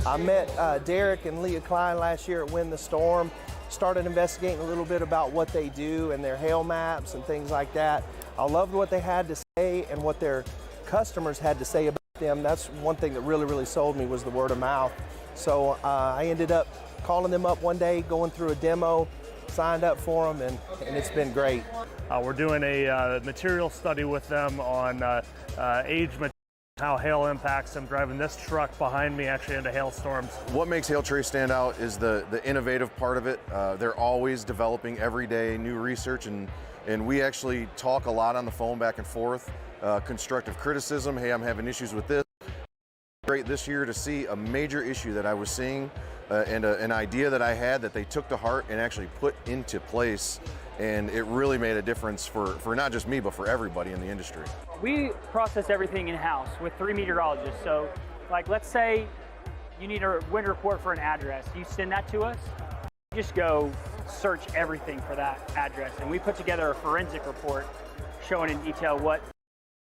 I met Derek and Leah Klein last year at Win the Storm, started investigating a little bit about what they do and their hail maps and things like that. I loved what they had to say and what their customers had to say about them. That's one thing that really sold me, was the word of mouth. So I ended up calling them up one day, going through a demo, signed up for them, and it's been great. We're doing a material study with them on age material, how hail impacts them, driving this truck behind me actually into hailstorms. What makes Hailtrace stand out is the innovative part of it. They're always developing every day new research, and we actually talk a lot on the phone back and forth. Constructive criticism, hey, I'm having issues with this. Great this year to see a major issue that I was seeing and an idea that I had that they took to heart and actually put into place. And it really made a difference for not just me, but for everybody in the industry. We process everything in-house with 3 meteorologists. So, like, let's say you need a wind report for an address. You send that to us, you just go search everything for that address. And we put together a forensic report showing in detail what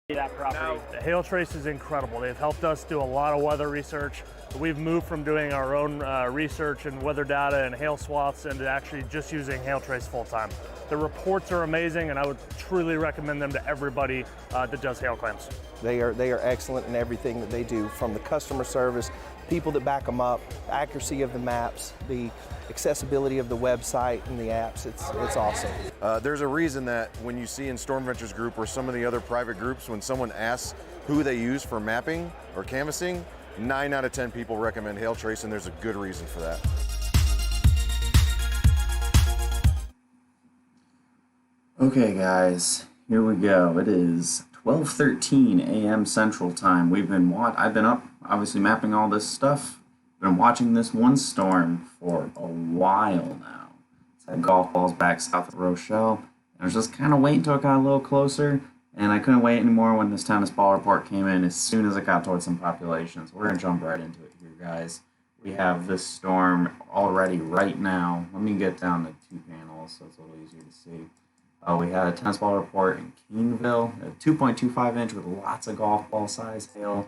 that property. Hailtrace is incredible. They've helped us do a lot of weather research. We've moved from doing our own research and weather data and hail swaths into actually just using Hailtrace full time. The reports are amazing, and I would truly recommend them to everybody that does hail claims. They are excellent in everything that they do, from the customer service, people that back them up, the accuracy of the maps, the accessibility of the website and the apps. It's awesome. There's a reason that when you see in Storm Ventures Group or some of the other private groups, when someone asks who they use for mapping or canvassing, 9 out of 10 people recommend Hailtrace, and there's a good reason for that. Okay guys, here we go. It is 12:13 a.m. Central Time. I've been up, obviously mapping all this stuff. Been watching this one storm for a while now. It's had golf balls back south of Rochelle. And I was just kind of waiting until it got a little closer, and I couldn't wait anymore when this tennis ball report came in as soon as it got towards some populations. We're gonna jump right into it here, guys. We have this storm already right now. Let me get down to 2 panels so it's a little easier to see. We had a tennis ball report in Keenville, a 2.25 inch with lots of golf ball size hail.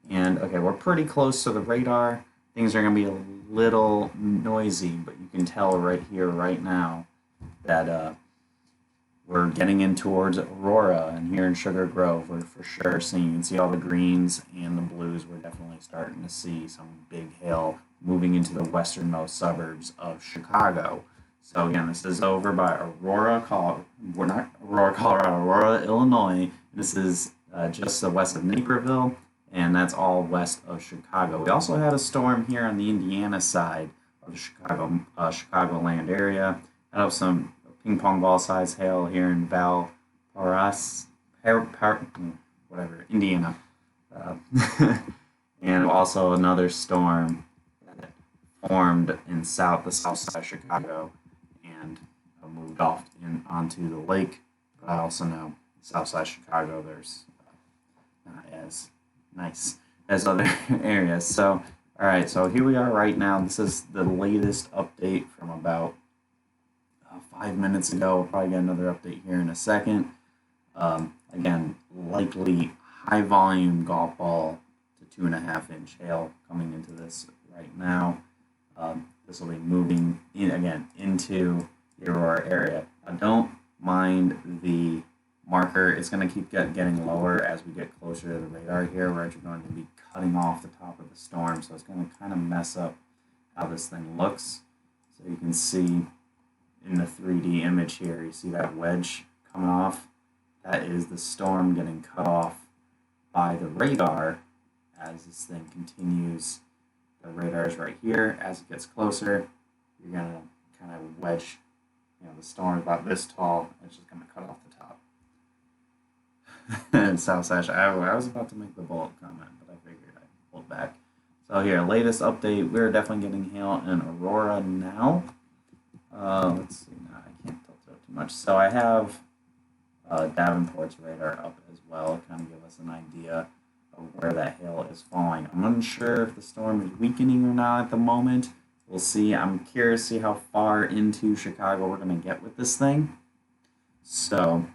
And okay, we're pretty close to the radar. Things are going to be a little noisy, but you can tell right here, right now, that we're getting in towards Aurora, and here in Sugar Grove, we're for sure seeing, you can see all the greens and the blues. We're definitely starting to see some big hail moving into the westernmost suburbs of Chicago. So again, this is over by Aurora, Aurora, Illinois. This is just the west of Naperville, and that's all west of Chicago. We also had a storm here on the Indiana side of the Chicagoland area. Had up some ping pong ball size hail here in Valparaiso, Indiana, and also another storm that formed in the south side of Chicago and moved off onto the lake. But I also know south side of Chicago there's not as nice as other areas. So, all right, so here we are right now. This is the latest update from about 5 minutes ago. We'll probably get another update here in a second. Again, likely high volume golf ball to 2.5 inch hail coming into this right now. This will be moving in again into the Aurora area. I don't mind the marker. It's going to keep getting lower as we get closer to the radar here. We're actually going to be cutting off the top of the storm, so it's going to kind of mess up how this thing looks. So you can see in the 3D image here, you see that wedge coming off. That is the storm getting cut off by the radar as this thing continues. The radar is right here. As it gets closer, you're going to kind of wedge, the storm is about this tall. It's just going to cut off the top. And South Sash, I was about to make the bullet comment, but I figured I'd pull back. So here, latest update. We're definitely getting hail in Aurora now. Let's see, now I can't tilt it up too much. So I have Davenport's radar up as well, kind of give us an idea of where that hail is falling. I'm unsure if the storm is weakening or not at the moment. We'll see. I'm curious to see how far into Chicago we're going to get with this thing. So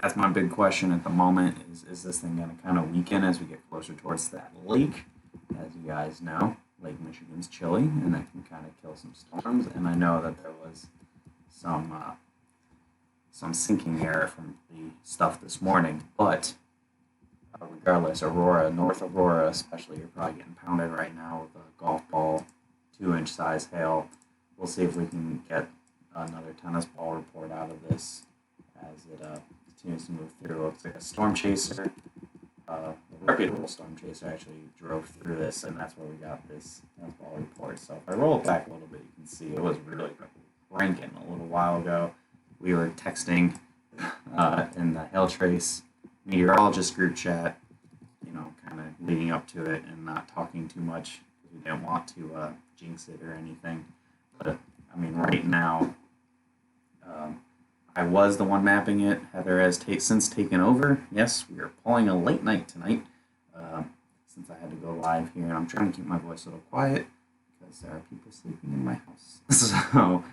that's my big question at the moment. Is this thing going to kind of weaken as we get closer towards that lake? as you guys know, Lake Michigan's chilly, and that can kind of kill some storms. And I know that there was some sinking air from the stuff this morning, but regardless, Aurora, North Aurora especially, you're probably getting pounded right now with a golf ball, 2-inch size hail. We'll see if we can get another tennis ball report out of this as it continues to move through. It looks like a storm chaser, a reputable storm chaser actually drove through this, and that's where we got this tennis ball report. So if I roll it back a little bit, you can see it was really cranking a little while ago. We were texting in the Hail Trace meteorologist group chat, kind of leading up to it and not talking too much because we didn't want to jinx it or anything. But I mean, right now, I was the one mapping it. Heather has since taken over. Yes, we are pulling a late night tonight since I had to go live here, and I'm trying to keep my voice a little quiet because there are people sleeping in my house. So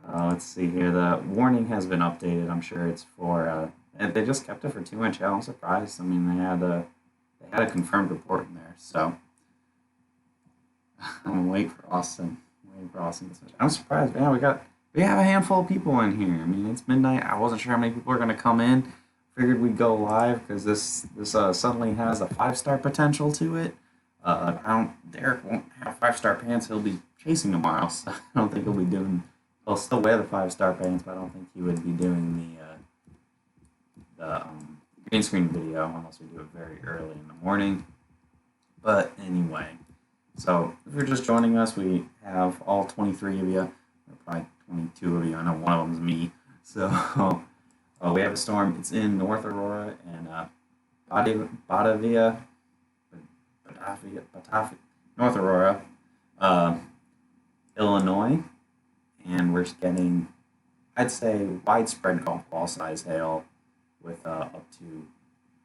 let's see here. The warning has been updated. I'm sure it's for. They just kept it for 2-inch hail. I'm surprised. I mean, they had a confirmed report in there. So I'm waiting for Austin. I'm surprised. Man, we have a handful of people in here. I mean, it's midnight. I wasn't sure how many people are going to come in. Figured we'd go live because this suddenly has a 5-star potential to it. Derek won't have 5-star pants. He'll be chasing tomorrow, so I don't think he'll be doing. He'll still wear the 5-star pants, but I don't think he would be doing the green screen video unless we do it very early in the morning. But anyway, so if you're just joining us, we have all 23 of you, or probably 22 of you. I know one of them's me. So we have a storm. It's in North Aurora and Batavia, North Aurora, Illinois, and we're getting, I'd say, widespread golf ball size hail with up to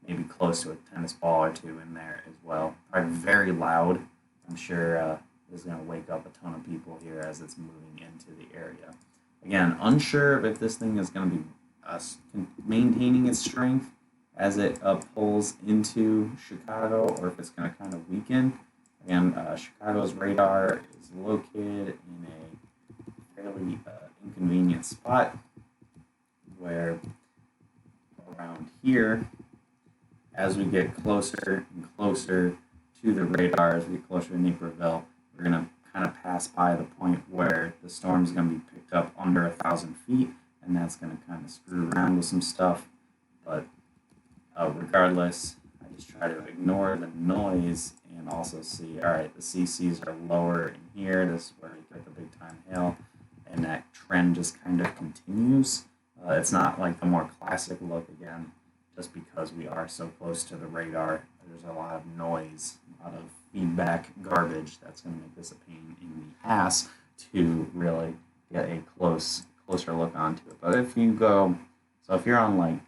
maybe close to a tennis ball or two in there as well. Probably very loud. I'm sure this is going to wake up a ton of people here as it's moving into the area. Again, unsure if this thing is going to be maintaining its strength as it pulls into Chicago or if it's going to kind of weaken. Again, Chicago's radar is located in a fairly inconvenient spot where around here, as we get closer and closer to the radar, as we get closer to Naperville, we're going to kind of pass by the point where the storm is going to be picked up under 1,000 feet, and that's going to kind of screw around with some stuff. But regardless, I just try to ignore the noise and also see, all right, the CCs are lower in here. This is where we get the big time hail, and that trend just kind of continues. It's not like the more classic look again, just because we are so close to the radar. There's a lot of noise, a lot of feedback garbage that's going to make this a pain in the ass to really get a closer look onto it. But if you go, so if you're on like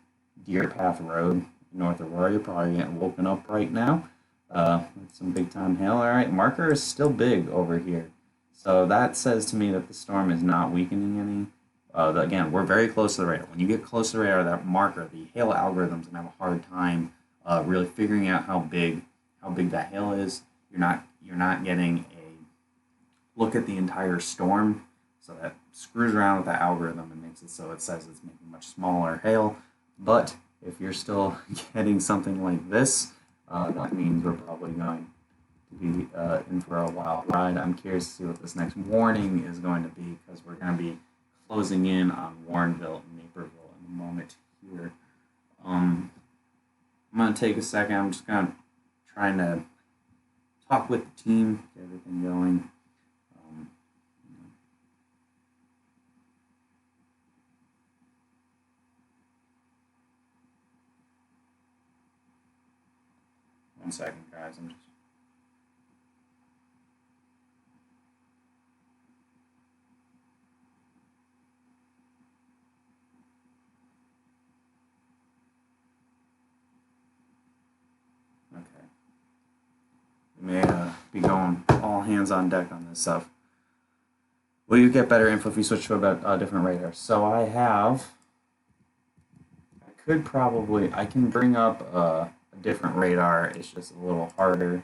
Deer Path Road, North Aurora, you're probably getting woken up right now with some big time hail. All right, marker is still big over here. So that says to me that the storm is not weakening any. Again, we're very close to the radar. When you get close to the radar, that marker, the hail algorithm's gonna have a hard time really figuring out how big that hail is. You're not getting a look at the entire storm, so that screws around with the algorithm and makes it so it says it's making much smaller hail. But if you're still getting something like this, that means we're probably going to be in for a wild ride. I'm curious to see what this next warning is going to be because we're going to be closing in on Warrenville and Naperville in a moment here. I'm going to take a second. I'm just going to trying to talk with the team, get everything going. One second, guys. I'm just. Okay. We may be going all hands on deck on this stuff. Will you get better info if you switch to a different radar? So I can bring up a different radar. It's just a little harder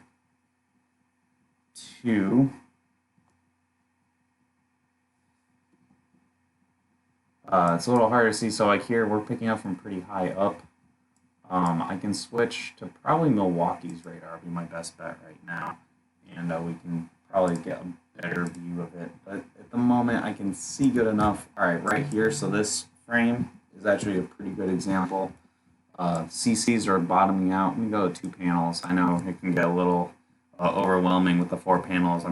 to it's a little harder to see. So like here, we're picking up from pretty high up. I can switch to probably Milwaukee's radar, be my best bet right now, and we can probably get a better view of it. But at the moment, I can see good enough. All right, right here. So this frame is actually a pretty good example. CCs are bottoming out. Let me go to 2 panels. I know it can get a little overwhelming with the 4 panels.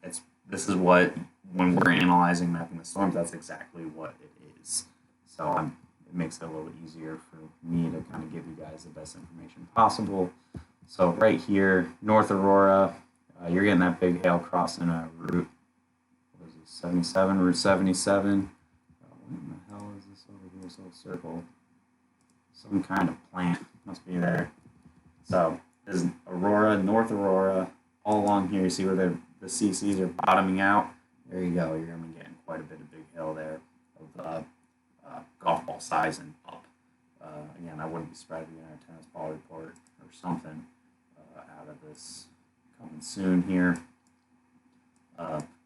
This is what, when we're analyzing mapping the storms, that's exactly what it is. So it makes it a little easier for me to kind of give you guys the best information possible. So right here, North Aurora, you're getting that big hail crossing Route 77, Route 77. What in the hell is this over here? This little circle. Some kind of plant must be there. So there's Aurora, North Aurora, all along here. You see where the CCs are bottoming out? There you go. You're going to be getting quite a bit of big hail there of golf ball size and up. Again, I wouldn't be surprised if we get a tennis ball report or something out of this coming soon here.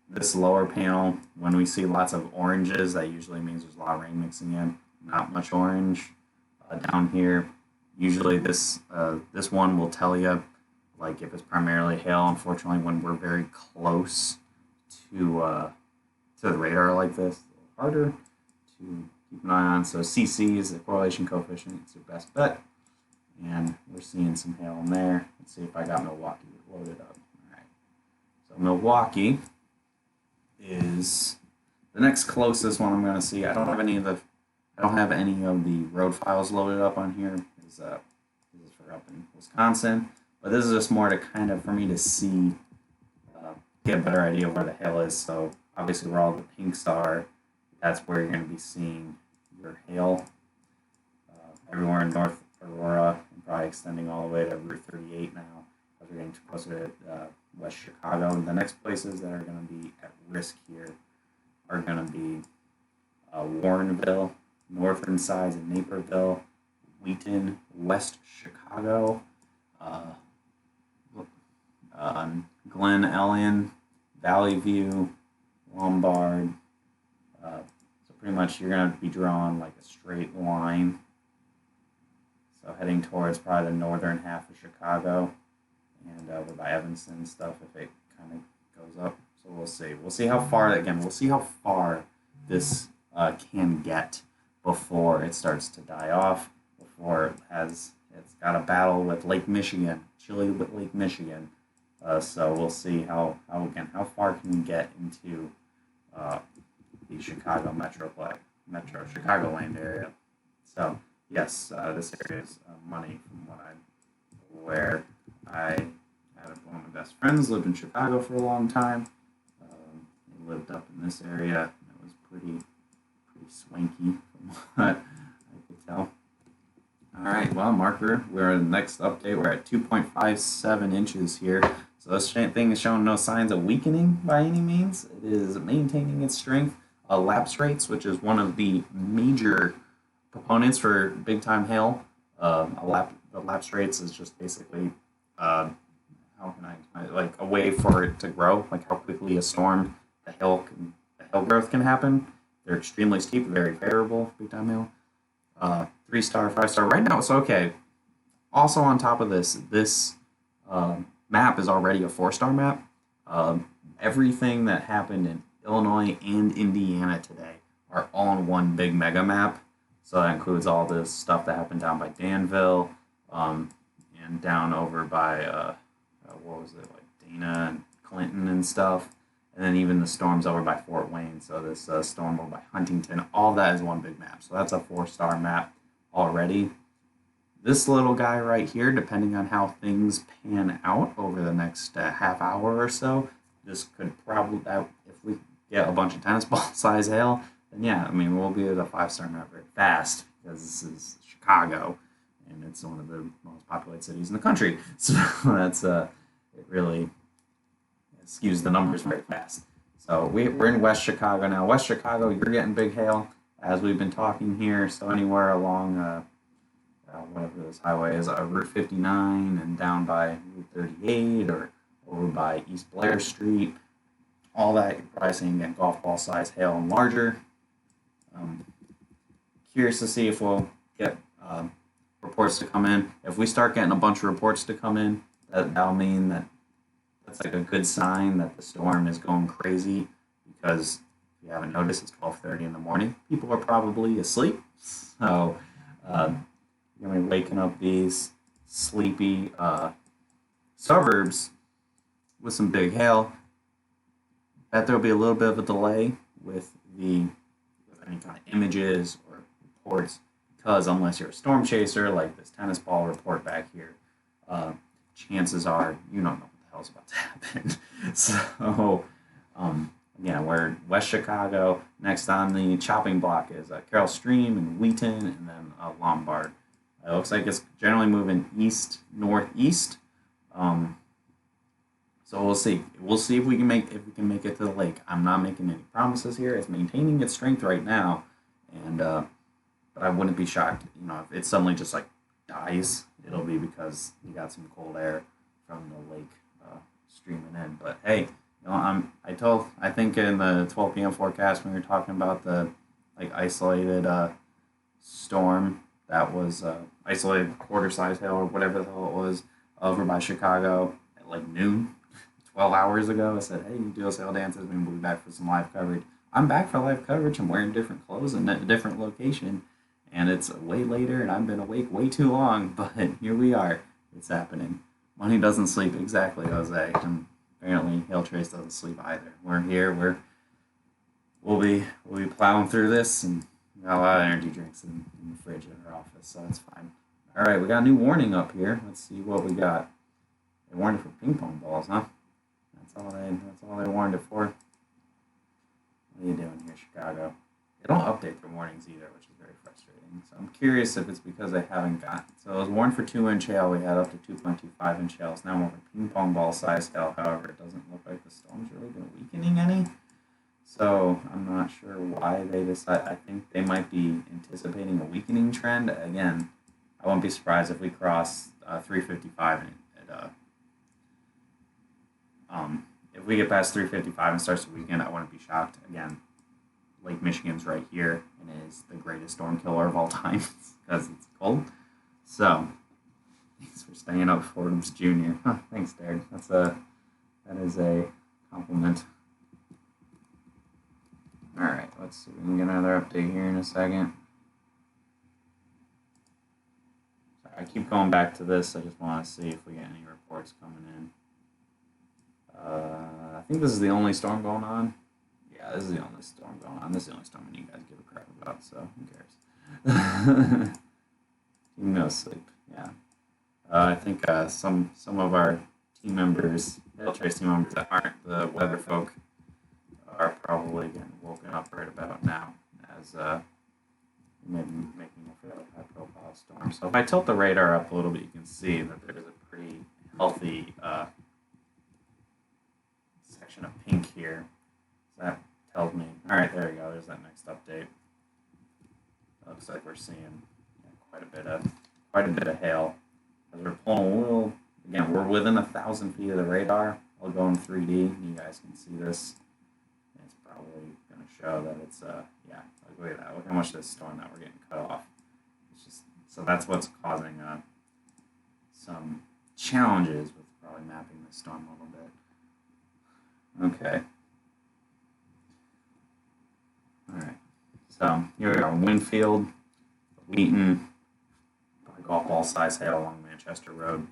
This lower panel, when we see lots of oranges, that usually means there's a lot of rain mixing in. Not much orange. Down here, usually this one will tell you, like if it's primarily hail. Unfortunately, when we're very close to the radar like this, it's a little harder to keep an eye on. So CC is the correlation coefficient. It's your best bet, and we're seeing some hail in there. Let's see if I got Milwaukee loaded up. All right, so Milwaukee is the next closest one I'm going to see. I don't have any of the road files loaded up on here. This is for up in Wisconsin, but this is just more to kind of for me to see, get a better idea of where the hail is. So obviously where all the pinks are, that's where you're going to be seeing your hail. Everywhere in North Aurora, and probably extending all the way to Route 38 now, as we're getting closer to West Chicago. And the next places that are going to be at risk here are going to be Warrenville, northern sides of Naperville, Wheaton, West Chicago, Glen Ellyn, Valley View, Lombard. So pretty much you're going to be drawing like a straight line. So heading towards probably the northern half of Chicago, and over by Evanston and stuff if it kind of goes up. So we'll see. We'll see how far, again, we'll see how far this can get before it starts to die off, before it's got a battle with Lake Michigan, Chile with Lake Michigan. So we'll see how far can we get into the Chicago Metro Chicagoland area. So yes, this area is money from what I'm aware. I had one of my best friends lived in Chicago for a long time. He lived up in this area. It was pretty swanky from what I could tell. All right, well, marker, we're in the next update. We're at 2.57 inches here. So this thing is showing no signs of weakening by any means. It is maintaining its strength. Lapse rates, which is one of the major proponents for big time hail. The lapse rates is just basically like a way for it to grow, like how quickly a storm, the hail growth can happen. They're extremely steep, very favorable, big time hail. 3-star, 5-star. Right now it's okay. Also on top of this map is already a 4-star map. Everything that happened in Illinois and Indiana today are all in one big mega map. So that includes all this stuff that happened down by Danville, and down over by Dana and Clinton and stuff. And then even the storms over by Fort Wayne. So this storm over by Huntington, all that is one big map. So that's a 4-star map already. This little guy right here, depending on how things pan out over the next half hour or so, this could probably, if we get a bunch of tennis ball size hail, then yeah, I mean, we'll be at a 5-star map very fast because this is Chicago and it's one of the most populated cities in the country. So that's, it really skews the numbers very fast. So we're in West Chicago now. West Chicago, you're getting big hail as we've been talking here. So anywhere along whatever this highway is, Route 59 and down by Route 38 or over by East Blair Street. All that you're probably seeing again golf ball size hail and larger. Curious to see if we'll get reports to come in. If we start getting a bunch of reports to come in, that'll mean that's like a good sign that the storm is going crazy, because if you haven't noticed, it's 12:30 in the morning. People are probably asleep. So you're going to be waking up these sleepy suburbs with some big hail. Bet there'll be a little bit of a delay with any kind of images or reports, because unless you're a storm chaser like this tennis ball report back here, chances are you don't know what the hell's about to happen. So again, we're in West Chicago. Next on the chopping block is Carroll Stream and Wheaton, and then Lombard. It looks like it's generally moving east northeast. So we'll see. We'll see if we can make it to the lake. I'm not making any promises here. It's maintaining its strength right now, and but I wouldn't be shocked. If it suddenly just like dies, it'll be because you got some cold air from the lake streaming in. But hey, I think in the 12 p.m. forecast when we were talking about the isolated storm that was isolated quarter size hail or whatever the hell it was over by Chicago at noon. 12 hours ago, I said, hey, Deal Sale Dances, we'll be back for some live coverage. I'm back for live coverage. I'm wearing different clothes and at a different location, and it's way later, and I've been awake way too long, but here we are. It's happening. Money doesn't sleep exactly, Jose, and apparently Hail Trace doesn't sleep either. We're here. We'll be plowing through this, and we got a lot of energy drinks in the fridge in our office, so it's fine. All right, we got a new warning up here. Let's see what we got. They warned for ping pong balls, huh? That's all they warned it for. What are you doing here, Chicago? They don't update their warnings either, which is very frustrating. So I'm curious if it's because they haven't gotten. So it was warned for 2-inch hail. We had up to 2.25-inch hails. Now we're ping pong ball size hail. However, it doesn't look like the storm's really been weakening any. So I'm not sure why they decide. I think they might be anticipating a weakening trend. Again, I won't be surprised if we cross 355 if we get past 355 and starts to weaken, I wouldn't be shocked. Again, Lake Michigan's right here and is the greatest storm killer of all time because it's cold. So, thanks for staying up, Fordham's Jr. Thanks, Derek. That is a compliment. All right, let's see. We can get another update here in a second. Sorry, I keep going back to this. I just want to see if we get any reports coming in. I think this is the only storm going on. Yeah, this is the only storm going on. This is the only storm you guys give a crap about, so who cares? No sleep, yeah. I think some of our team members, Hail Trace team members that aren't the weather folk, are probably getting woken up right about now as maybe making a fairly high profile storm. So if I tilt the radar up a little bit, you can see that there's a pretty healthy section of pink here. So that tells me, all right, there we go. There's that next update. It looks like we're seeing quite a bit of hail. As we're pulling a little, again, we're within 1,000 feet of the radar. I'll go in 3D. You guys can see this. It's probably going to show that it's look at that. Look how much of this storm that we're getting cut off. It's just so that's what's causing some challenges with probably mapping this storm a little bit. Okay. All right. So here we are, Winfield, Wheaton, probably golf ball size hail along Manchester Road.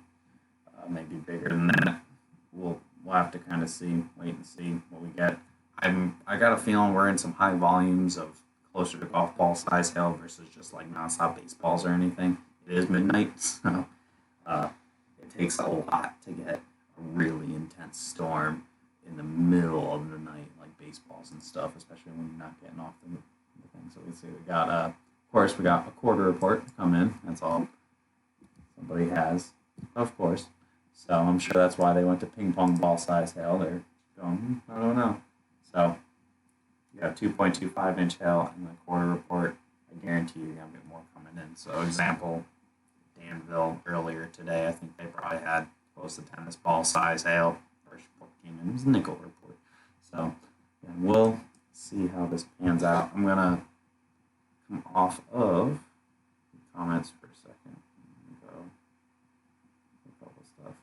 Maybe bigger than that. We'll have to kind of wait and see what we get. I got a feeling we're in some high volumes of closer to golf ball size hail versus just like nonstop baseballs or anything. It is midnight, so it takes a lot to get a really intense storm in the middle of the night, like baseballs and stuff, especially when you're not getting off the thing. So we see we got, of course, we got a quarter report come in. That's all somebody has, of course. So I'm sure that's why they went to ping pong ball size hail. They're going, I don't know. So you got 2.25-inch hail in the quarter report. I guarantee you're going to get more coming in. So example, Danville earlier today, I think they probably had close to tennis ball size hail. came in. It was a nickel report. So and we'll see how this pans out. I'm gonna come off of the comments for a second. Go a couple stuff.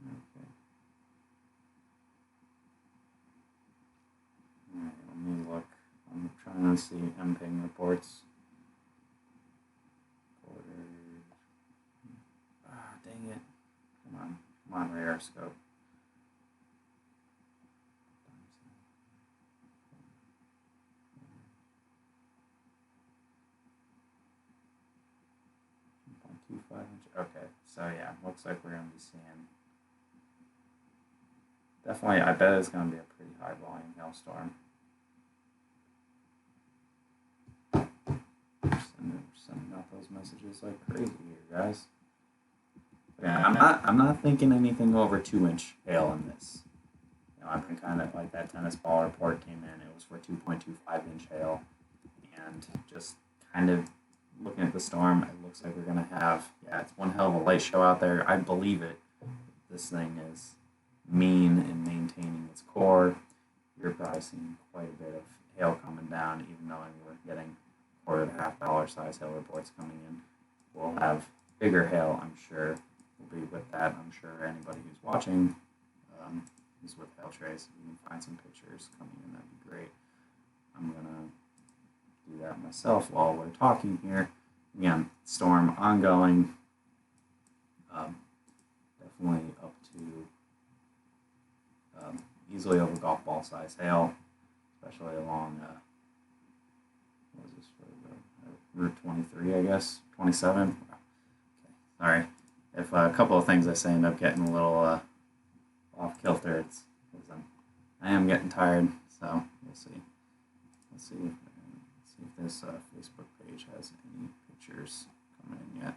Okay. All right, let me look. I'm trying to see MPing reports. Quarters. Ah, dang it. Come on, radar scope. Okay, so yeah, looks like we're going to be seeing. Definitely, I bet it's going to be a pretty high volume hailstorm. Sending out those messages like crazy here, guys. Yeah, I'm not thinking anything over 2-inch hail in this. You know, I've been kind of like that tennis ball report came in. It was for 2.25-inch hail, and just kind of looking at the storm, it looks like we're gonna have it's one hell of a light show out there. I believe it. This thing is mean in maintaining its core. You're probably seeing quite a bit of hail coming down, even though we're getting $1.50 size hail reports coming in. We'll have bigger hail, I'm sure. We'll be with that. I'm sure anybody who's watching is with Hail Trace. If you can find some pictures coming in, that'd be great. I'm gonna do that myself while we're talking here. Again, storm ongoing. Definitely up to easily over golf ball size hail, especially along what is this Route 23, I guess 27. Okay, sorry if a couple of things I say end up getting a little off kilter. It's because I am getting tired, so we'll see. Let's see if this Facebook page has any pictures coming in yet.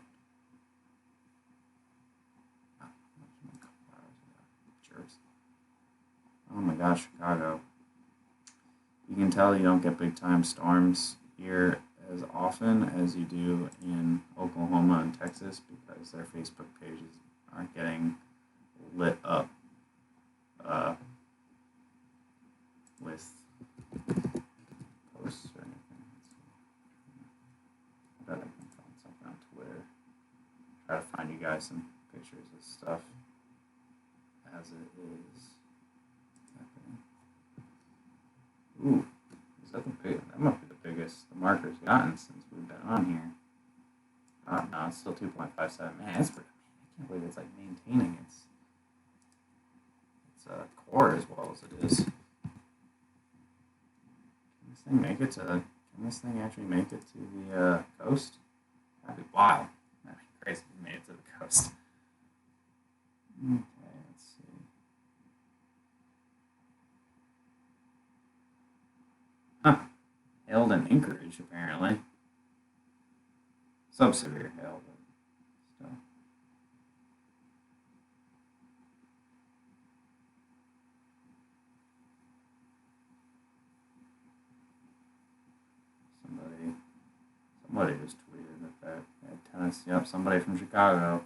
Jerks. Oh my gosh, Chicago. You can tell you don't get big time storms here as often as you do in Oklahoma and Texas because their Facebook pages aren't getting lit up with posts or anything. I bet I can find something on Twitter. Try to find you guys some pictures of stuff as it is happening. Ooh, is that the big? That might be the biggest the marker's gotten since we've been on here. Oh no, it's still 2.57. Man, that's pretty. I can't believe it's like maintaining its core as well as it is. Can this thing actually make it to the coast? That'd be wild. That'd be crazy if it made it to the coast. Okay, let's see. Huh. Hailed in Anchorage, apparently. Sub-severe hail, but still. Somebody just tweeted that tennis. Yep, somebody from Chicago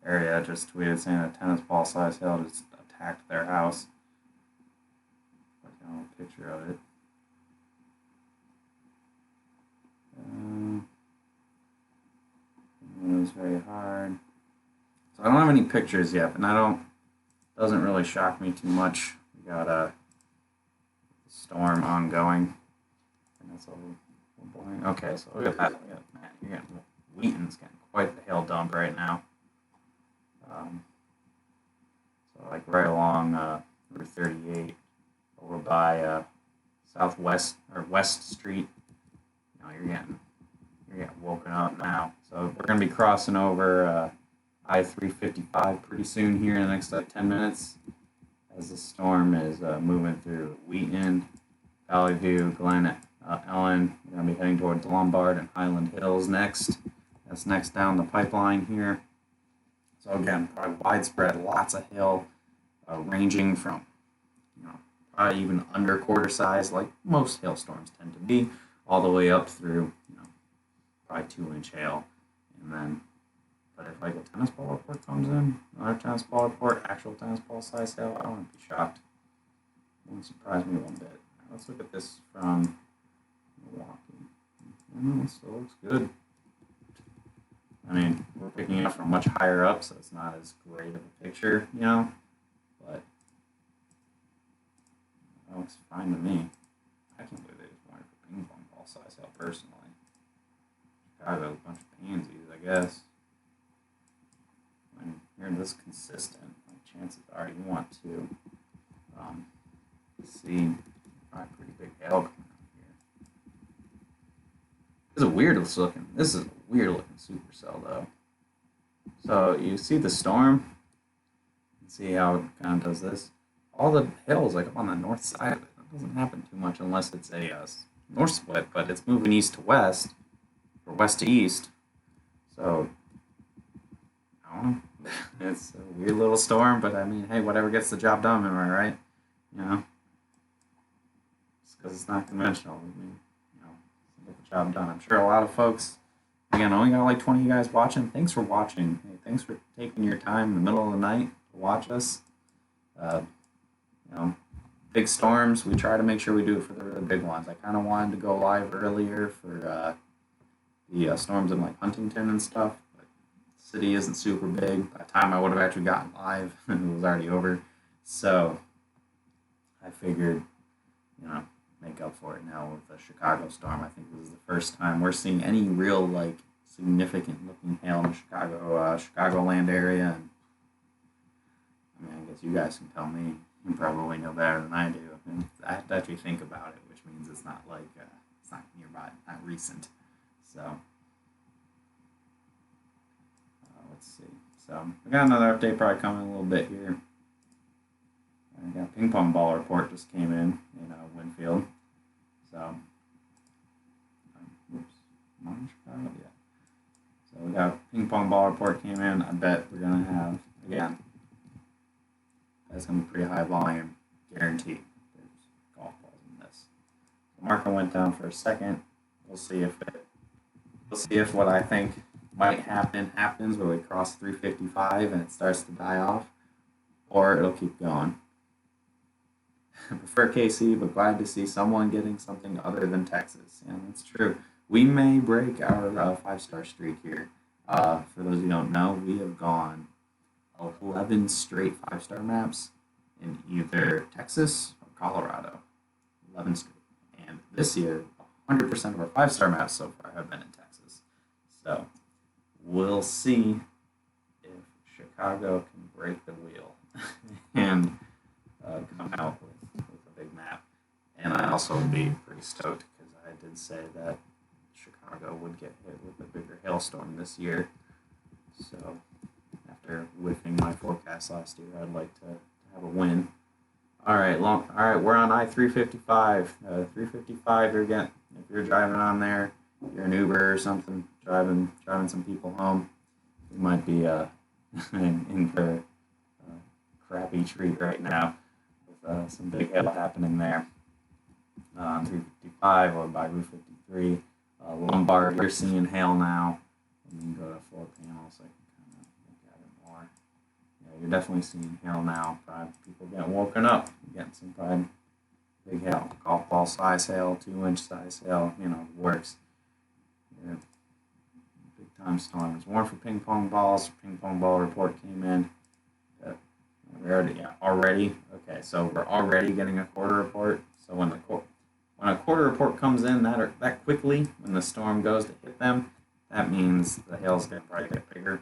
area just tweeted saying that tennis ball size hail just attacked their house. Like a picture of it. It was very hard. So I don't have any pictures yet, and doesn't really shock me too much. We got a storm ongoing, and that's all. Okay, so look at that. Wheaton's getting quite the hail dump right now. So like right along Route 38, over by Southwest or West Street. You know, you're getting woken up now. So we're gonna be crossing over I-355 pretty soon here in the next 10 minutes, as the storm is moving through Wheaton, Valley View, Glen Ellen. We're going to be heading towards Lombard and Highland Hills next. That's next down the pipeline here. So again, probably widespread, lots of hail, ranging from, probably even under quarter size, like most hailstorms tend to be, all the way up through, probably 2-inch hail, and then But if like a tennis ball report comes in, another tennis ball report, actual tennis ball size hail, I wouldn't be shocked. It wouldn't surprise me one bit. Let's look at this from Milwaukee. It still looks good. I mean, we're picking it up from much higher up, so it's not as great of a picture, you know, but it looks fine to me. I can't believe they just wanted for ping pong ball size hail personally. Chicago, a bunch of pansies, I guess. When you're this consistent, like chances are you want to see probably pretty big hail coming out here. This is a weird looking supercell though. So you see the storm, see how it kind of does this. All the hail is like up on the north side of it. It doesn't happen too much unless it's a north split, but it's moving east to west or west to east. So I don't know. It's a weird little storm, but I mean, hey, whatever gets the job done, am I right? You know, it's because it's not conventional. I mean, you know, get the job done. I'm sure a lot of folks. Again, I only got like 20 of you guys watching. Thanks for watching. Hey, thanks for taking your time in the middle of the night to watch us. You know, big storms. We try to make sure we do it for the really big ones. I kind of wanted to go live earlier for the storms in like Huntington and stuff. City isn't super big. By the time I would have actually gotten live, it was already over. So I figured, you know, make up for it now with the Chicago storm. I think this is the first time we're seeing any real like significant looking hail in the Chicagoland area. And I mean, I guess you guys can tell me. You probably know better than I do. And I have to actually think about it, which means it's not like it's not nearby, not recent. So. Let's see. So we got another update probably coming in a little bit here. I got a ping pong ball report just came in Winfield. So, oops, am I in Chicago? Yeah. So we got a ping pong ball report came in. I bet we're gonna have again. That's gonna be pretty high volume, guaranteed. There's golf balls in this. The market went down for a second. We'll see if what I think might happens where we cross 355 and it starts to die off, or it'll keep going. I prefer KC, but glad to see someone getting something other than Texas. Yeah, that's true. We may break our 5-star streak here. For those who don't know, we have gone 11 straight 5-star maps in either Texas or Colorado. 11 straight. And this year, 100% of our 5-star maps so far have been in Texas. So we'll see if Chicago can break the wheel and come out with a big map. And I also would be pretty stoked because I did say that Chicago would get hit with a bigger hailstorm this year. So after whiffing my forecast last year, I'd like to have a win. All right, we're on I-355. 355. If you're driving on there, you're an Uber or something, driving some people home, you might be in for a crappy treat right now with some big hail happening there. On 355 or by Route 53, Lombard, you're seeing hail now. And you can go to floor panels, so I can kind of look at it more. Yeah, you're definitely seeing hail now. Probably people getting woken up, getting some probably big hail, golf ball size hail, 2-inch size hail, works. Yeah. Big time storms. Warned for ping pong balls. Ping pong ball report came in. We're already. Okay, so we're already getting a quarter report. So when a quarter report comes in that quickly, when the storm goes to hit them, that means the hail's going to probably get bigger.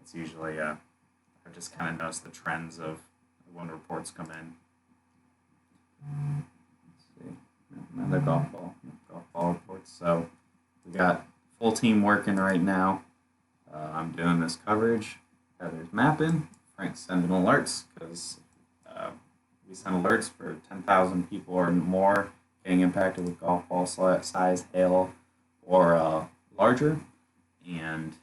It's usually I've just kind of noticed the trends of when reports come in. Let's see. Another golf ball reports. So we got full team working right now. I'm doing this coverage. Heather's mapping. Frank's sending alerts because we send alerts for 10,000 people or more getting impacted with golf ball size hail or larger. And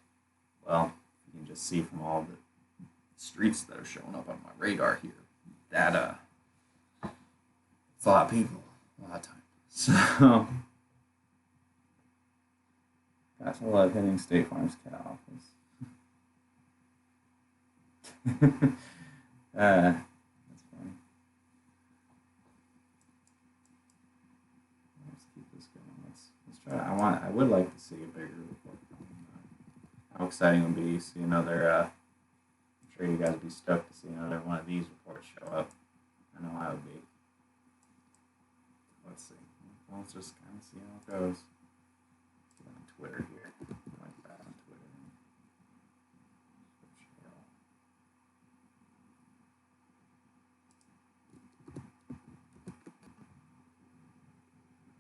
well, you can just see from all the streets that are showing up on my radar here that it's a lot of people, a lot of time. So That's a lot hitting State Farm's cat office. That's funny. Let's keep this going. Let's try. I would like to see a bigger report coming. How exciting it would be to see another. I'm sure you guys would be stoked to see another one of these reports show up. I know I would be. Let's see. Let's just kind of see how it goes. Get on Twitter here. Like that on Twitter.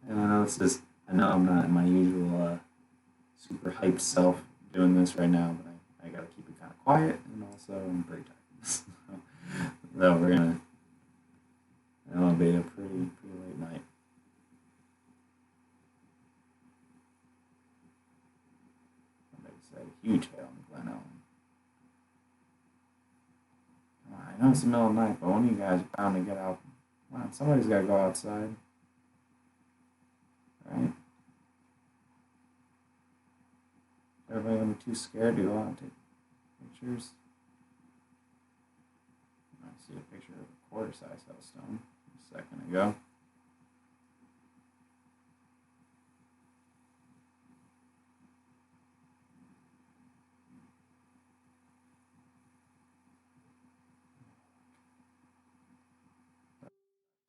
And I know I'm not in my usual super hyped self doing this right now, but I gotta keep it kind of quiet, and also I'm pretty tired. So it'll be a pretty late night. Somebody said huge hail in Glen Ellen. I know it's the middle of the night, but one of you guys are bound to get out. Come on, somebody's gotta go outside. Right? Everybody gonna be too scared to go out and take pictures. I see a picture of a quarter-size hailstone a second ago.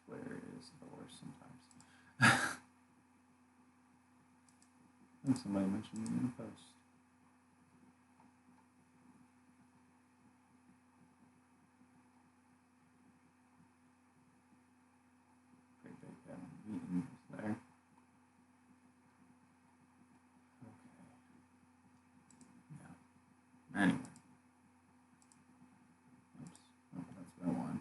Twitter is the worst sometimes. I think somebody mentioned it in the post. Big meeting is there. Okay. Yeah. Anyway. Oops. Oh, that's the one.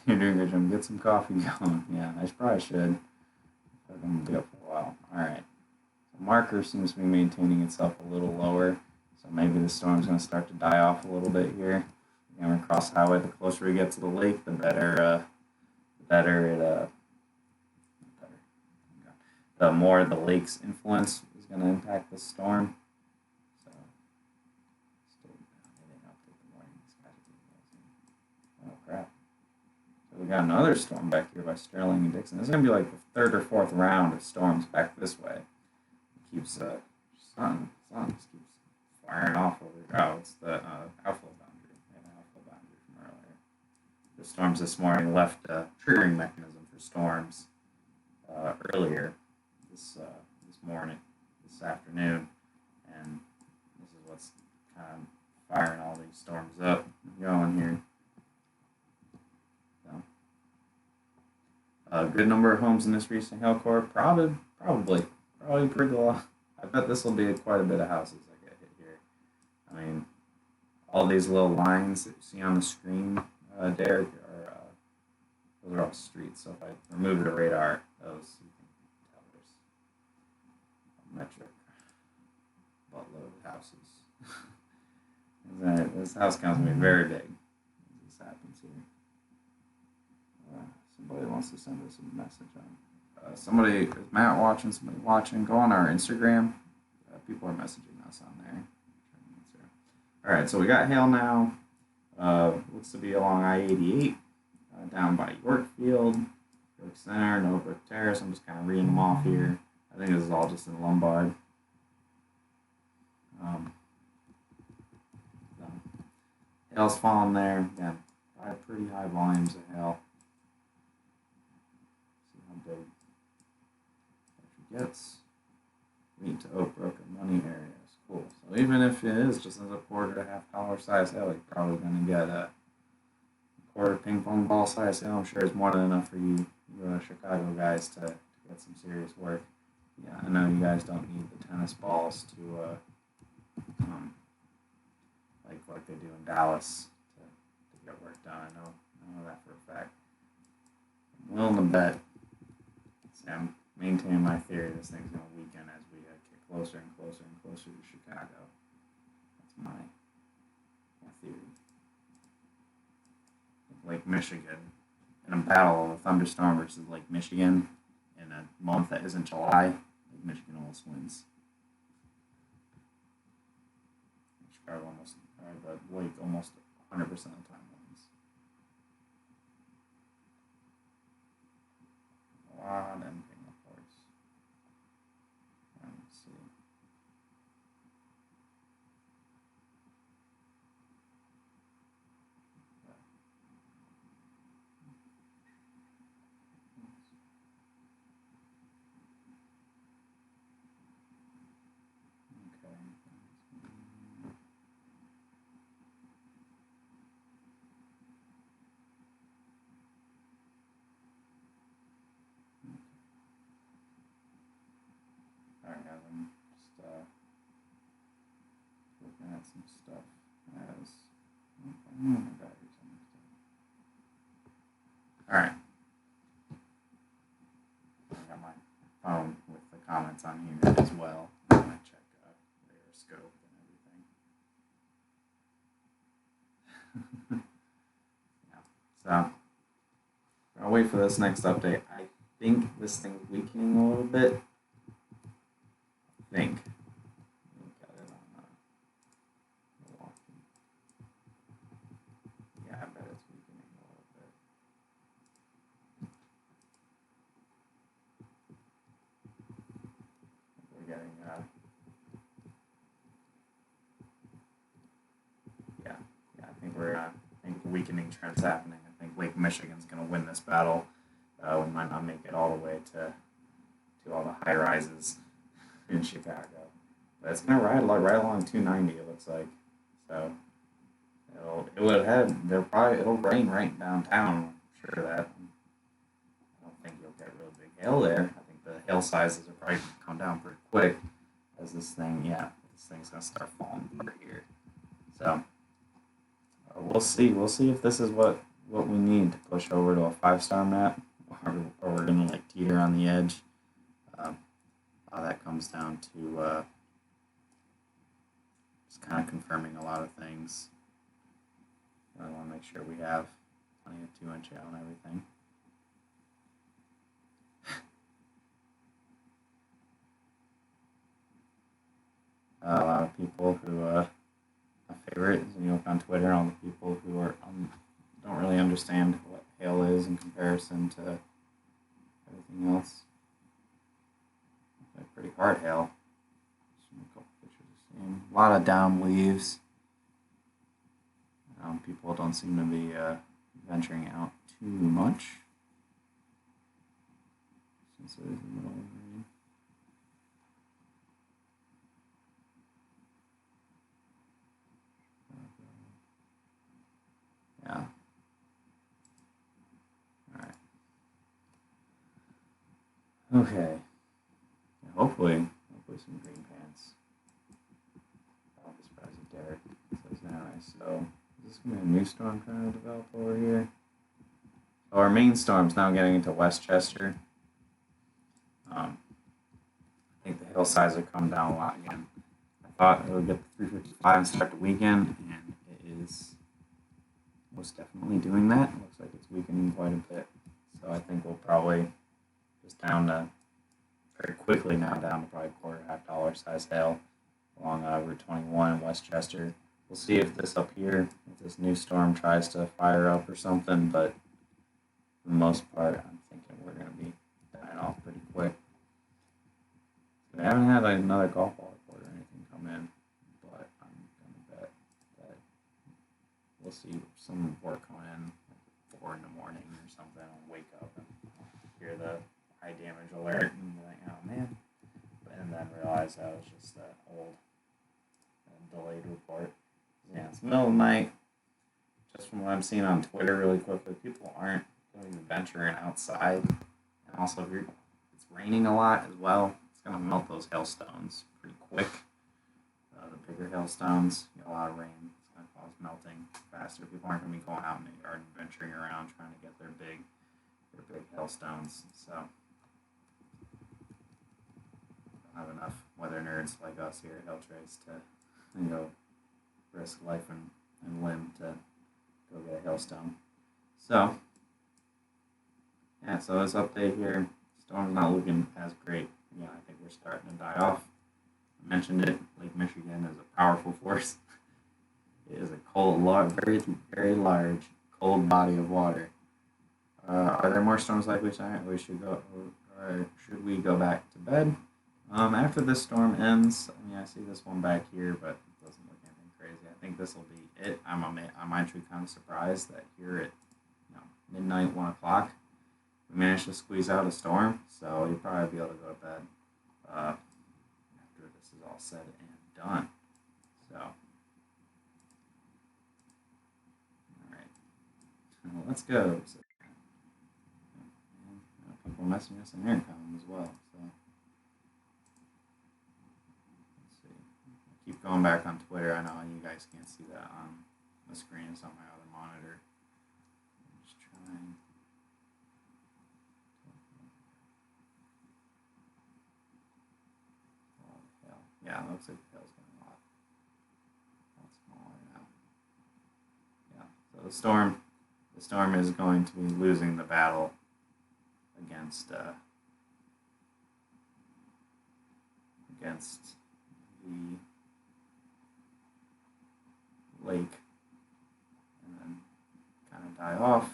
You're doing a good job. Get some coffee going. Yeah, I probably should. I'm going to be up for a while. Alright. So marker seems to be maintaining itself a little lower. So maybe the storm's going to start to die off a little bit here. Again, we're across the highway. The closer we get to the lake, the more the lake's influence is going to impact the storm. So, still getting update the morning. Oh, crap. We got another storm back here by Sterling and Dixon. This is going to be like the third or fourth round of storms back this way. It keeps, sun just keeps firing off over. Oh, it's the outflow boundary. Yeah, the outflow boundary from earlier. The storms this morning left a triggering mechanism for storms earlier this afternoon. And this is what's kind of firing all these storms up and going here. A good number of homes in this recent hail core, probably pretty low. I bet this will be quite a bit of houses that get hit here. I mean, all these little lines that you see on the screen, Derek, those are all streets. So if I remove the radar, those you can tell there's a metric buttload of houses. This house count's gonna be very big. This happens here. Somebody wants to send us a message on. Somebody, is Matt watching? Somebody watching? Go on our Instagram. People are messaging us on there. All right, so we got hail now. Looks to be along I-88, down by Yorkfield, York Center, Novabrook Terrace. I'm just kind of reading them off here. I think this is all just in Lombard. Hail's falling there. Again, pretty high volumes of hail. Big gets Wheat to Oak Brook and Money areas. Cool. So even if it is just as a quarter to $half size hail, you're probably going to get a quarter ping pong ball size hail. I'm sure it's more than enough for you Chicago guys to get some serious work. Yeah, I know you guys don't need the tennis balls to like they do in Dallas to get work done. I know that for a fact. I'm willing to bet. I'm maintaining my theory this thing's going to weaken as we get closer and closer and closer to Chicago. That's my theory. Lake Michigan, in a battle of a thunderstorm versus Lake Michigan in a a month that isn't July, Lake Michigan almost wins. Chicago almost, or the lake almost 100% of the time wins. A lot of emptying, of course. Let's see. Alright, guys, I'm just looking at some stuff as. Alright. I got my phone with the comments on here as well. I'm going to check their scope and everything. Yeah. So, I'll wait for this next update. I think this thing's weakening a little bit. Think. Got it on Milwaukee. Yeah, I bet it's weakening a little bit. We're getting I think the weakening trend's happening. I think Lake Michigan's going to win this battle. We might not make it all the way to all the high rises in Chicago, but it's going to ride right along 290. It looks like. So it'll rain right downtown. I'm sure of that. I don't think you'll get real big hail there. I think the hail sizes will probably come down pretty quick as this thing's going to start falling apart here. So we'll see. We'll see if this is what we need to push over to a 5-star map, or we're going to teeter on the edge. That comes down to just kind of confirming a lot of things. I want to make sure we have plenty of 2-inch hail and everything. A lot of people who, my favorite is when you look on Twitter, all the people who are don't really understand what hail is in comparison to everything else. Like pretty hard hail. Just a couple pictures of seeing. A lot of down leaves. People don't seem to be venturing out too much since it is the middle of the rain. Yeah. Alright. Okay. Hopefully some green pants. I'll be surprised if Derek says now. So, is this going to be a new storm trying to develop over here? So our main storm's now getting into Westchester. I think the hail size will come down a lot again. I thought it would get the 355 and start the weekend, and it is most definitely doing that. It looks like it's weakening quite a bit. So I think we'll probably just very quickly down to probably $250 size hail along Route 21 in Westchester. We'll see if this up here, if this new storm tries to fire up or something, but for the most part, I'm thinking we're going to be dying off pretty quick. We haven't had another golf ball report or anything come in, but I'm going to bet that we'll see some report coming in like 4 in the morning or something. I'll wake up and hear the high damage alert and be like, oh man, and then realize that was just an old delayed report. Yeah, it's the middle of the night. Just from what I'm seeing on Twitter really quickly, people aren't really venturing outside. And also, it's raining a lot as well. It's going to melt those hailstones pretty quick. The bigger hailstones, get a lot of rain. It's going to cause melting faster. People aren't going to be going out in the yard and venturing around trying to get their big hailstones. So, don't have enough weather nerds like us here at Hailtrace to risk life and limb to go get a hailstone. So, yeah, so this update here, storm's not looking as great. Yeah, I think we're starting to die off. I mentioned it. Lake Michigan is a powerful force. It is a cold, very, very large, cold body of water. Are there more storms likely tonight? Or should we go back to bed? After this storm ends, I mean, I see this one back here, but it doesn't look anything crazy. I think this will be it. I'm actually kind of surprised that here at midnight, 1 o'clock, we managed to squeeze out a storm. So you'll probably be able to go to bed after this is all said and done. So, all right, well, let's go. So, people messing us in intercom as well. So. Keep going back on Twitter. I know you guys can't see that on the screen. It's on my other monitor. I'm just trying. Oh, hell. Yeah, it looks like the hell's getting a lot smaller now. Yeah, so the storm is going to be losing the battle against the lake, and then kind of die off.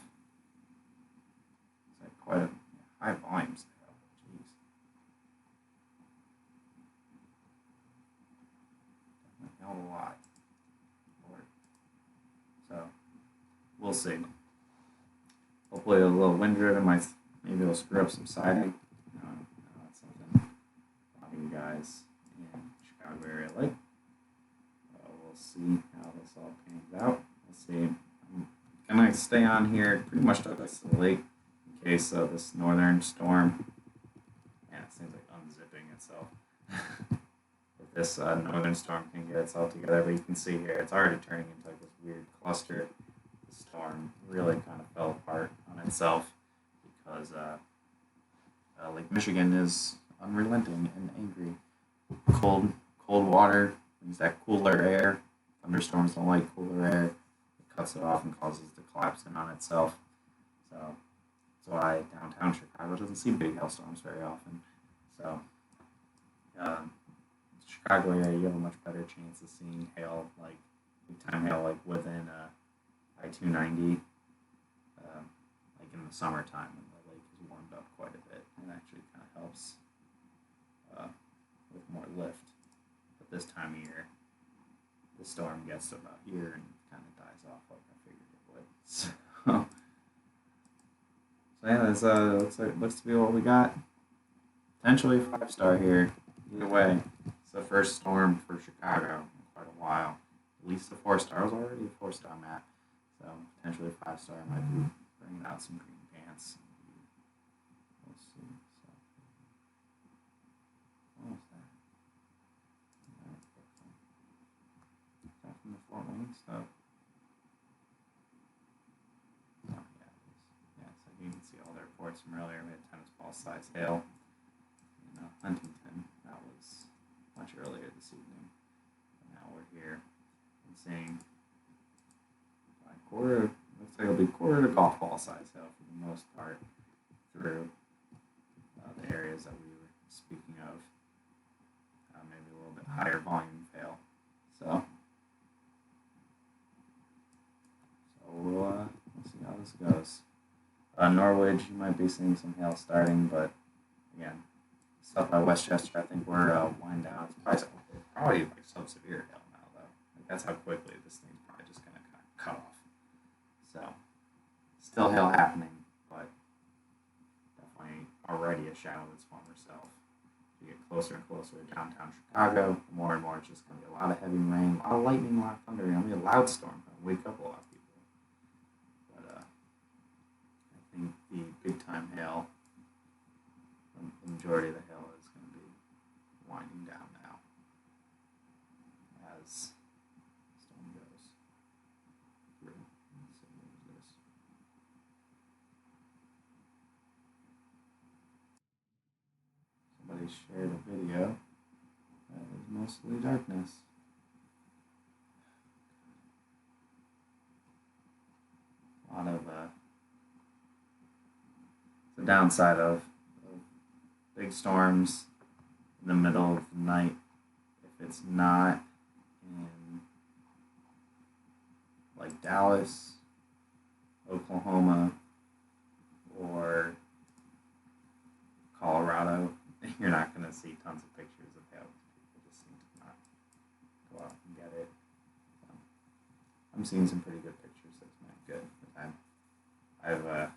It's like quite a high volumes there. Jeez. Definitely held a lot. Lord. So we'll see. Hopefully a little wind driven maybe it'll screw up some siding. That's something a lot of you guys in Chicago area like. We'll see how this all pans out. We'll see. I'm gonna stay on here pretty much till this late in case of this northern storm. Yeah, it seems like unzipping itself. If this northern storm can get itself together, but you can see here it's already turning into like this weird cluster. The storm really kind of fell apart on itself because Lake Michigan is unrelenting and angry. Cold water means that cooler air. Thunderstorms don't like cooler air. It cuts it off and causes it to collapse in on itself. So that's why downtown Chicago doesn't see big hailstorms very often. So Chicago area, you have a much better chance of seeing hail, like big time hail, like within I-290, like in the summertime when the lake is warmed up quite a bit. It actually kind of helps with more lift. But this time of year, the storm gets to about here and kind of dies off like I figured it would. So yeah, this looks to be what we got. Potentially 5-star here. Either way, it's the first storm for Chicago in quite a while. At least the 4-star was already a 4-star map. So potentially 5-star might be bringing out some green pants. We'll see. So, what was that? Is that from the Fort Wayne stuff? Oh, yeah, so you can see all the reports from earlier. We had tennis ball size hail in Huntington. That was much earlier this evening. And now we're here and seeing looks like it'll be quarter to golf ball size hail for the most part through the areas that we were speaking of. Maybe a little bit higher volume hail. So we'll see how this goes. Norwich, you might be seeing some hail starting, but again, stuff by Westchester, I think we're winding down. It's probably like sub-severe hail now, though. Like, that's how quickly this thing's probably just going to kind of cut off. So, still hail happening, but definitely already a shadow of its former self. You get closer and closer to downtown Chicago, more and more it's just going to be a lot of heavy rain, a lot of lightning, a lot of thunder, and it'll be a loud storm. It'll wake up a lot of people. But I think the big time hail, the majority of the hail is going to be winding down now as the storm goes through. Let's see, what is this? Somebody shared a video that is mostly darkness. A lot of the downside of big storms in the middle of the night. If it's not in like Dallas, Oklahoma, or Colorado, you're not going to see tons of pictures of hail. People just seem to not go out and get it. So, I'm seeing some pretty good pictures. That's not good. I've had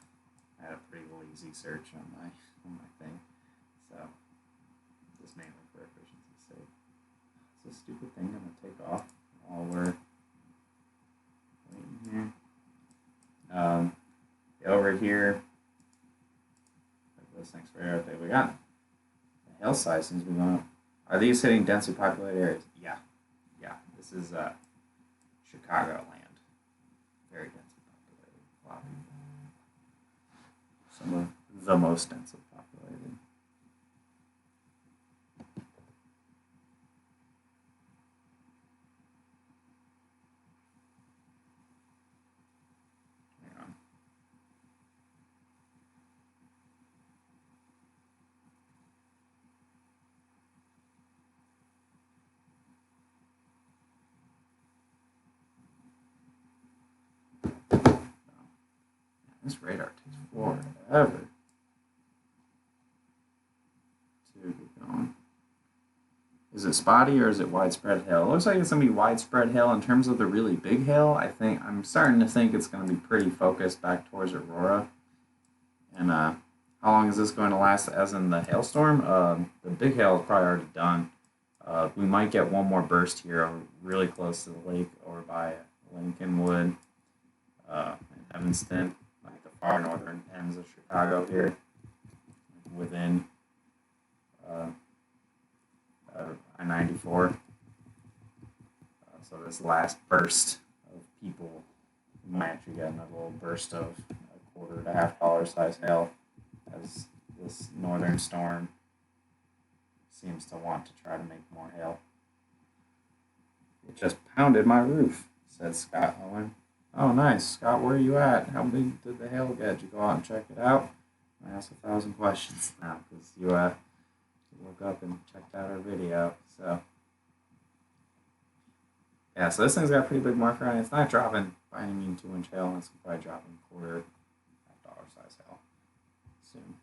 a pretty lazy search on my thing, so just mainly for efficiency's sake. Is this stupid thing gonna take off while we're waiting here? Over here, like this next radar thing we got. The hail size seems to be going up. Are these hitting densely populated areas? Yeah. This is Chicagoland. Very densely populated. A lot of people. Some of the most densely populated. Hang on. This radar takes forever to get going. Is it spotty or is it widespread hail? It looks like it's going to be widespread hail. In terms of the really big hail, I'm starting to think it's going to be pretty focused back towards Aurora. And how long is this going to last as in the hailstorm? The big hail is probably already done. We might get one more burst here really close to the lake or by Lincolnwood and Evanston. Like the far northern ends of Chicago here, within I-94. So this last burst of people might actually get another little burst of $1.25 to $1/2 size hail as this northern storm seems to want to try to make more hail. It just pounded my roof, said Scott Owen. Oh, nice. Scott, where are you at? How big did the hail get? Did you go out and check it out? I asked 1,000 questions now because you woke up and checked out our video. So, yeah, so this thing's got a pretty big marker on it. It's not dropping by any means 2-inch hail. It's probably dropping $1.25 size hail soon.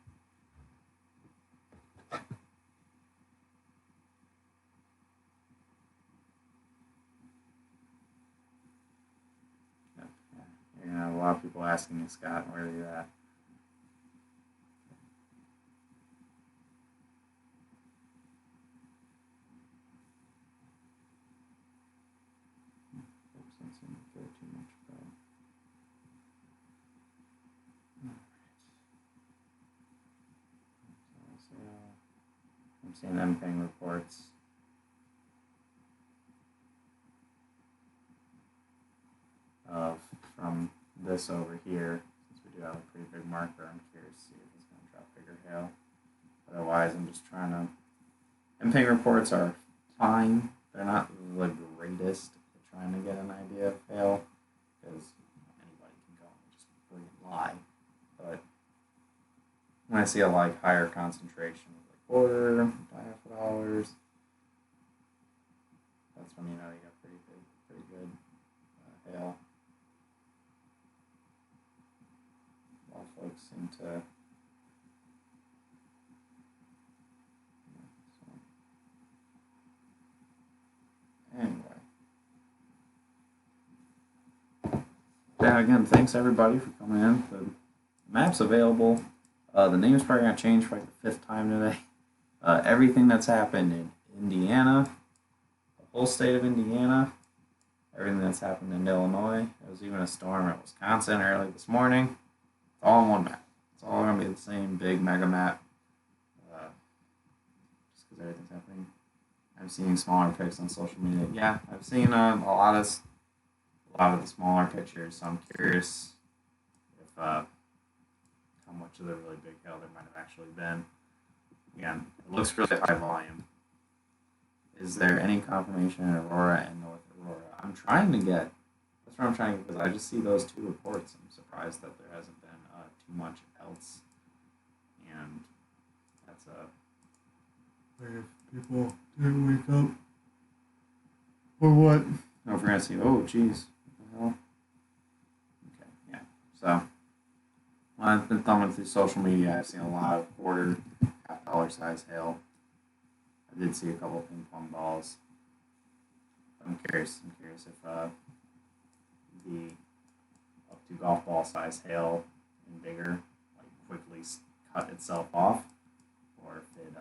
You're gonna have a lot of people asking you, Scott, where are you at? Oops, that seemed to go too much. I'm seeing MPing reports. From this over here, since we do have a pretty big marker, I'm curious to see if it's going to drop bigger hail. Otherwise, I'm just trying to. MPing reports are fine. They're not the greatest at trying to get an idea of hail, because anybody can go and just freaking lie. But when I see a higher concentration of $1/4, $1/2, that's when you know you got pretty good hail. A lot of folks seem to. Anyway. Yeah, again, thanks everybody for coming in. The map's available. The name's probably going to change for the 5th time today. Everything that's happened in Indiana, the whole state of Indiana, everything that's happened in Illinois. There was even a storm in Wisconsin early this morning. It's all in one map. It's all going to be the same big mega map. Just because everything's happening. I'm seeing smaller pics on social media. Yeah, I've seen a lot of the smaller pictures. So I'm curious if how much of the really big hail there might have actually been. Again, it looks really high volume. Is there any confirmation in Aurora and North Aurora? I'm trying to get. That's what I'm trying to get, because I just see those 2 reports. I'm surprised that there hasn't been too much else, and that's Like if people didn't wake up. Or what? Oh, if we're gonna see, oh, geez. What the hell? Okay, yeah. So, when I've been thumbing through social media, I've seen a lot of quarter, $50 size hail. I did see a couple ping pong balls. I'm curious if the up to golf ball size hail and bigger, like quickly cut itself off, or if it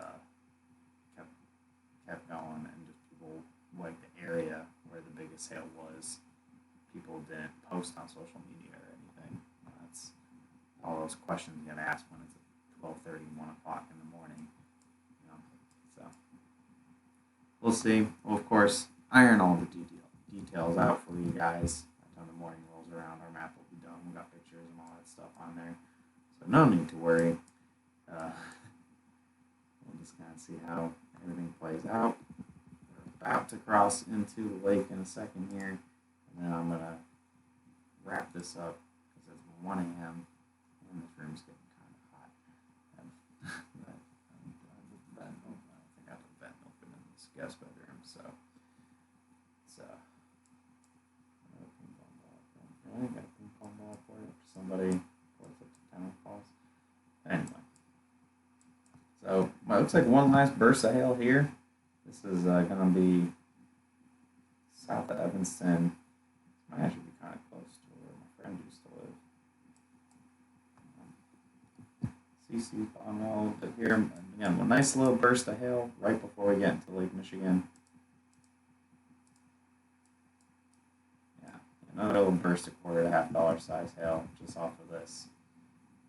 kept going and just people, like the area where the biggest hail was, people didn't post on social media or anything. That's all those questions get asked when it's at 12:30, 1 o'clock in the morning. You know, so we'll see. Well, of course, iron all the details out for you guys. By the time the morning rolls around, our map will be done. We got pictures and all that stuff on there, so no need to worry. We'll just kind of see how everything plays out. We're about to cross into the lake in a second here, and then I'm gonna wrap this up because it's 1 a.m. and this room's getting kind of hot. I don't think I have the vent open in this guest bedroom, so it's another ping pong ball. I got a ping pong ball for it. Somebody puts up to 10 calls. Anyway, so it looks like one last burst of hail here. This is gonna be south of Evanston. This might actually be kind of close to where my friend used to live. CC's on a little bit here. And again, a nice little burst of hail right before we get into Lake Michigan. Yeah, another little burst of quarter to $50 size hail just off of this,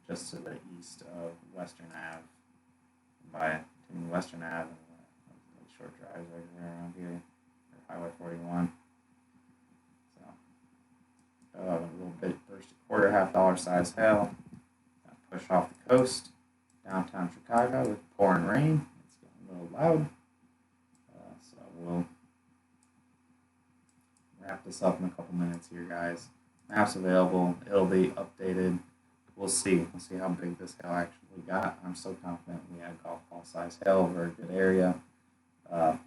just to the east of Western Ave. By taking Western Ave and short drives right around here, or Highway 41. So, a little bit burst of quarter $50 size hail. Push off the coast, downtown Chicago with pouring rain. It's getting a little loud. So we'll wrap this up in a couple minutes here, guys. Maps available. It'll be updated. We'll see. We'll see how big this hail actually got. I'm so confident we had golf ball size hail over a good area. I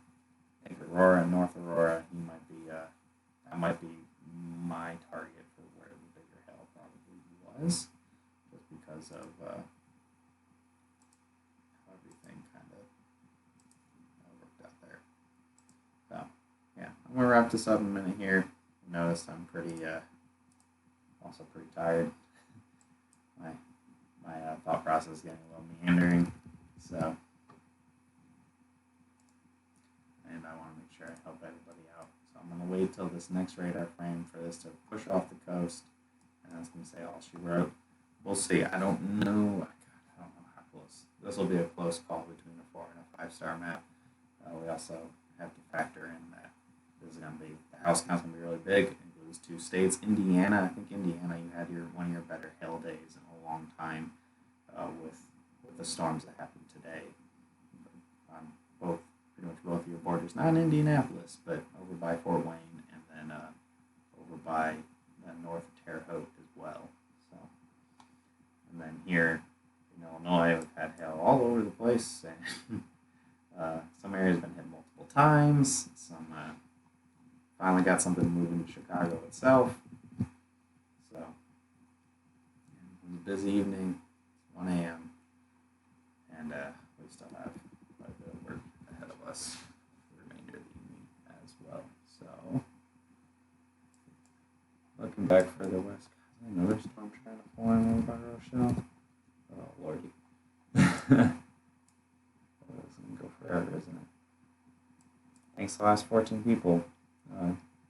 think Aurora and North Aurora, that might be my target for where the bigger hail probably was, just because of how everything kind of worked out there. So, yeah, I'm going to wrap this up in a minute here. You notice I'm also pretty tired. My thought process is getting a little meandering, so. And I want to make sure I help everybody out. So I'm going to wait till this next radar frame for this to push off the coast, and that's going to say all she wrote. We'll see. I don't know. I don't know how close. This will be a close call between a 4 and a 5-star map. We also have to factor in that this is going to be, the house count's going to be really big. It includes 2 states. Indiana, I think Indiana, you had one of your better hail days in a long time with the storms that happened today. Pretty much both of your borders, not in Indianapolis, but over by Fort Wayne, and then over by north of Terre Haute as well. So, and then here in Illinois, we've had hail all over the place, and some areas have been hit multiple times. Some finally got something moving to Chicago itself. So, it was a busy evening. It's 1 a.m. and we still have quite a bit of work ahead of us for the remainder of the evening as well. So, looking back further west, another storm trying to form over by Rochelle. Oh, lordy. It's going to go forever, isn't it? Thanks to the last 14 people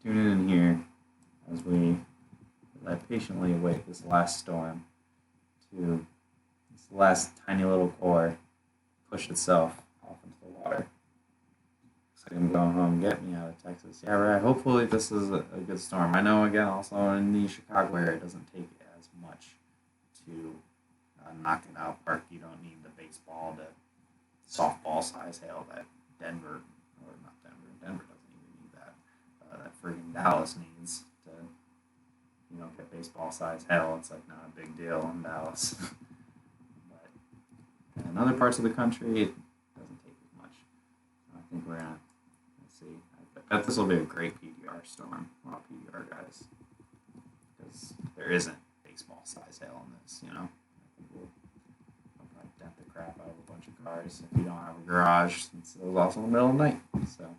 tuning in here as we patiently await this last storm to this last tiny little core push itself off into the water. Looks like I'm going home. Get me out of Texas. Yeah, right. Hopefully this is a good storm. I know, again, also in the Chicago area, it doesn't take as much to knock it out park. You don't need the baseball to softball size hail that Denver, or not Denver doesn't even need that, that friggin' Dallas needs to, get baseball size hail. It's like not a big deal in Dallas. But in other parts of the country, it doesn't take as much. think we're gonna let's see. I bet this will be a great PDR storm. A lot of PDR guys, because there isn't baseball size hail in this. You know, I think we'll probably dent the crap out of a bunch of cars if you don't have a garage, since it was also in the middle of the night, so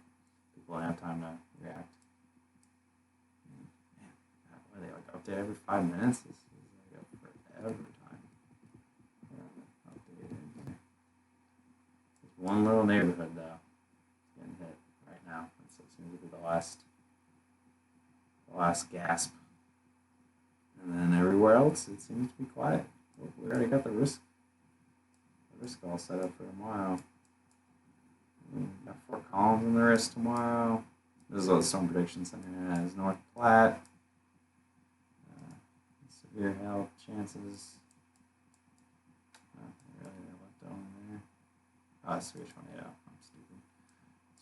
people don't have time to react. Man, what are they like update every 5 minutes? This is like forever time. Updated in here. There's one little neighborhood though getting hit right now. So it seems to be the last gasp. And then everywhere else it seems to be quiet. We already got the risk all set up for tomorrow. We got 4 columns in the risk tomorrow. This is what the Storm Prediction Center has. North Platte. Severe hail chances. Really, they left on there. Severe tornado. I'm stupid.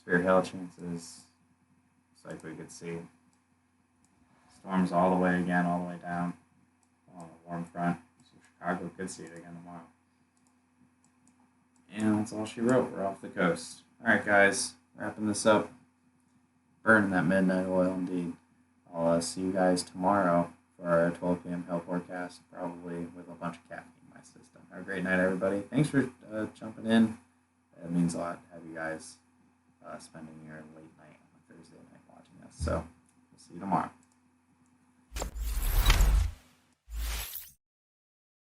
Severe hail chances. Looks like we could see storms all the way down on the warm front. So Chicago could see it again tomorrow. And that's all she wrote. We're off the coast. Alright, guys. Wrapping this up. Burning that midnight oil, indeed. I'll see you guys tomorrow for our 12 p.m. hail forecast, probably with a bunch of caffeine in my system. Have a great night, everybody. Thanks for jumping in. It means a lot to have you guys spending your late night on a Thursday night watching us. So, we'll see you tomorrow.